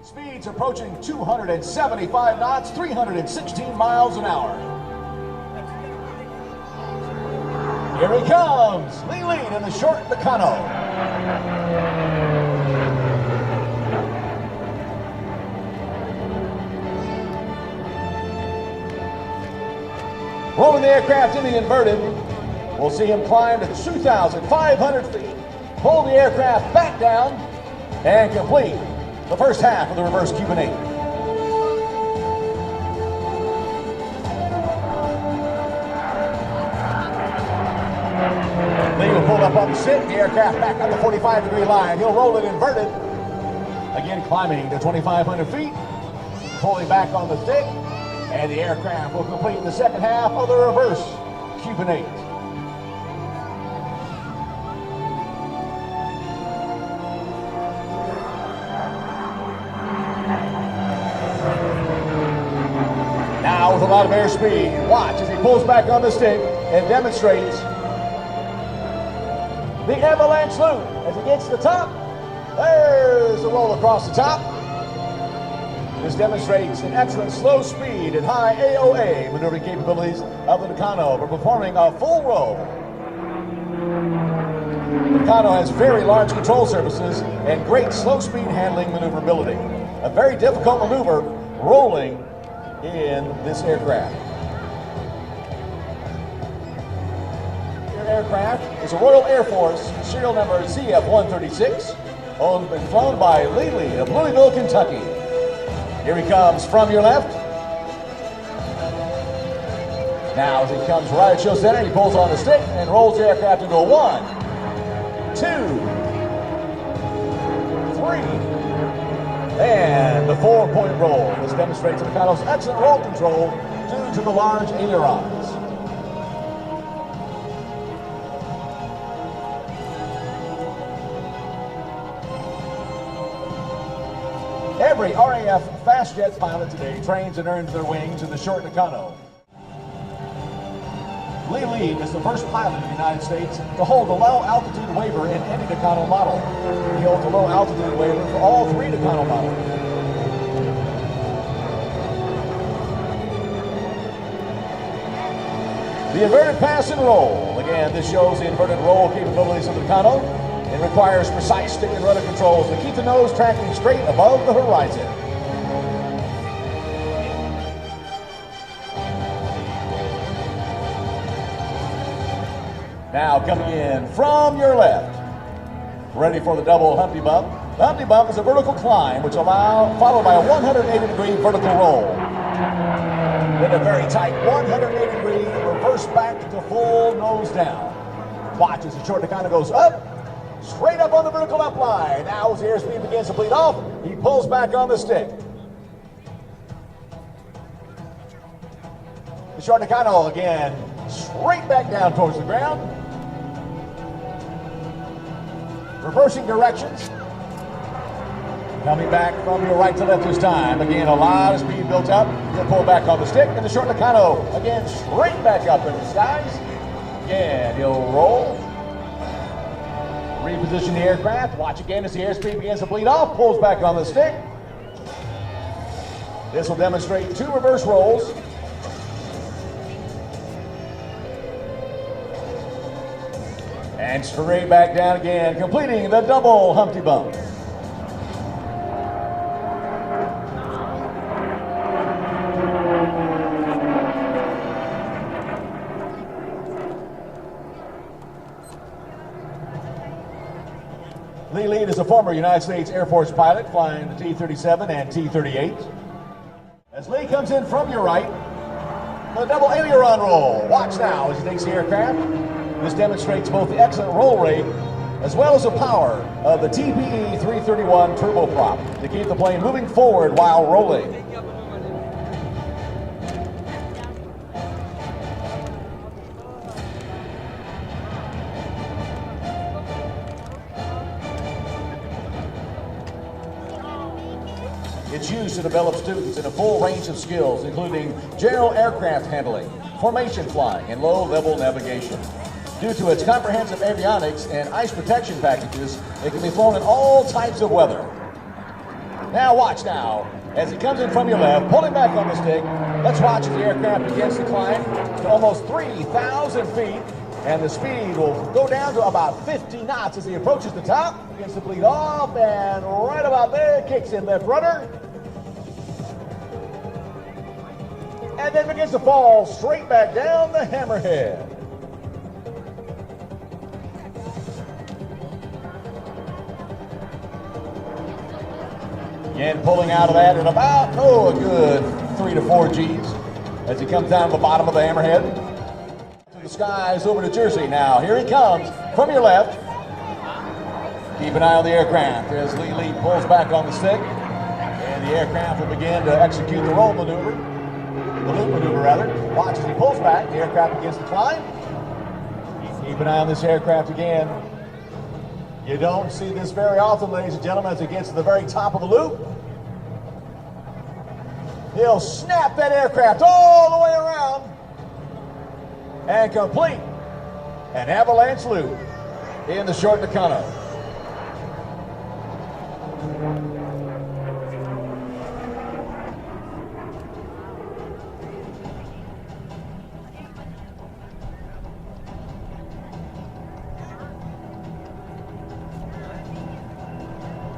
Speeds approaching 275 knots, 316 miles an hour. Here he comes, Lee Leet in the short Tucano. Rolling the aircraft in the inverted, we'll see him climb to 2,500 feet, pull the aircraft back down, and complete the first half of the reverse Cuban 8. Lee will pull up on the stick, the aircraft back on the 45-degree line. He'll roll it inverted, again climbing to 2,500 feet, pulling back on the stick, and the aircraft will complete the second half of the reverse Cuban 8. Now with a lot of airspeed, watch as he pulls back on the stick and demonstrates the avalanche loop as he gets to the top. There's the roll across the top. This demonstrates an excellent slow speed and high AOA maneuvering capabilities of the Tucano for performing a full roll. The Tucano has very large control surfaces and great slow speed handling maneuverability. A very difficult maneuver rolling in this aircraft. Your aircraft is a Royal Air Force serial number CF-136, owned and flown by Lee Leet of Louisville, Kentucky. Here he comes from your left. Now as he comes right at show center, he pulls on the stick and rolls the aircraft into a 1, 2, 3, and the 4-point roll. This demonstrates the Tucano's excellent roll control due to the large ailerons. Every RAF fast jet pilot today trains and earns their wings in the short Tucano. Lee Leet is the first pilot in the United States to hold a low altitude waiver in any Tucano model. He holds a low altitude waiver for all 3 Tucano models. The inverted pass and roll. Again, this shows the inverted roll capabilities of the Tucano. It requires precise stick and rudder controls to keep the nose tracking straight above the horizon. Now coming in from your left, ready for the double Humpty Bump. The Humpty Bump is a vertical climb which followed by a 180-degree vertical roll. Then a very tight 180-degree reverse back to full nose down. Watch as the short Tucano goes up, straight up on the vertical up line. Now as the airspeed begins to bleed off, he pulls back on the stick. The short Tucano again, straight back down towards the ground. Reversing directions. Coming back from your right to left this time. Again, a lot of speed built up. He'll pull back on the stick, and the short Tucano again straight back up in the skies. Again, he'll roll. Reposition the aircraft. Watch again as the airspeed begins to bleed off. Pulls back on the stick. This will demonstrate 2 reverse rolls. And straight back down again, completing the double Humpty Bump. Lee Leet is a former United States Air Force pilot flying the T-37 and T-38. As Lee comes in from your right, the double aileron roll. Watch now as he takes the aircraft. This demonstrates both the excellent roll rate as well as the power of the TPE 331 turboprop to keep the plane moving forward while rolling. It's used to develop students in a full range of skills, including general aircraft handling, formation flying, and low-level navigation. Due to its comprehensive avionics and ice protection packages, it can be flown in all types of weather. Now watch now. As he comes in from your left, pull him back on the stick. Let's watch as the aircraft begins to climb to almost 3,000 feet. And the speed will go down to about 50 knots as he approaches the top. Begins to bleed off, and right about there, kicks in left rudder. And then begins to fall straight back down the hammerhead. Again, pulling out of that at about, a good 3 to 4 G's as he comes down to the bottom of the hammerhead. To the skies over to Jersey now. Here he comes from your left. Keep an eye on the aircraft as Lee Leet pulls back on the stick. And the aircraft will begin to execute the roll maneuver. The loop maneuver, rather. Watch as he pulls back. The aircraft begins to climb. Keep an eye on this aircraft again. You don't see this very often, ladies and gentlemen, as it gets to the very top of the loop. He'll snap that aircraft all the way around and complete an avalanche loop in the short Tucano.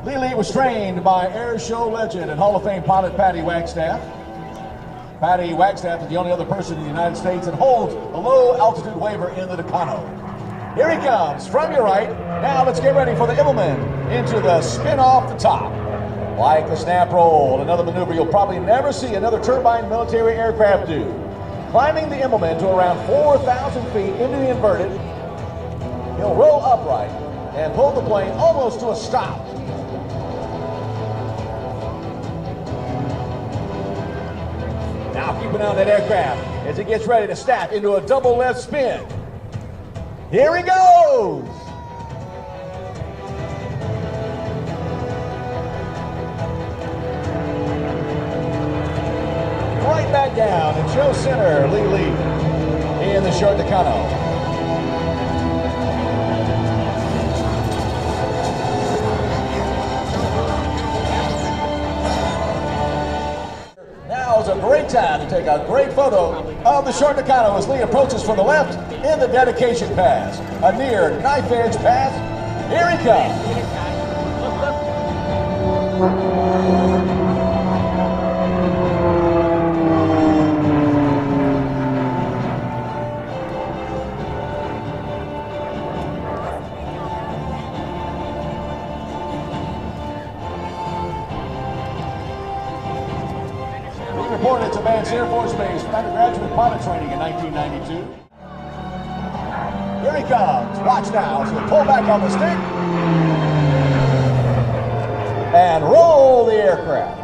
Lee Leet was trained by air show legend and Hall of Fame pilot Patty Wagstaff. Patty Wagstaff is the only other person in the United States that holds a low altitude waiver in the Tucano. Here he comes from your right. Now let's get ready for the Immelman into the spin off the top. Like the snap roll, another maneuver you'll probably never see another turbine military aircraft do. Climbing the Immelman to around 4,000 feet into the inverted, he'll roll upright and pull the plane almost to a stop. Now keep an eye on that aircraft as it gets ready to snap into a double left spin. Here he goes! Right back down and show center Lee Leet in the short Tucano. Now's a great time to take a great photo of the short Tucano as Lee approaches from the left in the dedication pass. A near knife edge pass. Here he comes. Reported to Vance Air Force Base for undergraduate pilot training in 1992. Here he comes. Watch now. So pull back on the stick and roll the aircraft.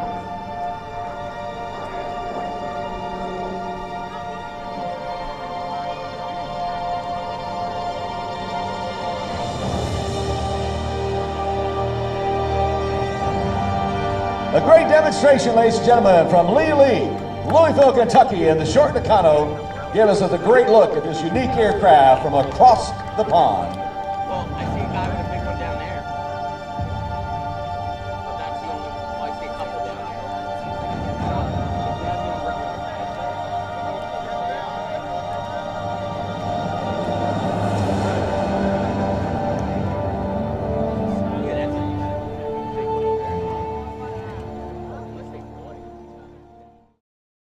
A great demonstration, ladies and gentlemen, from Lee Leet, Louisville, Kentucky, in the short Tucano. Give us a great look at this unique aircraft from across the pond.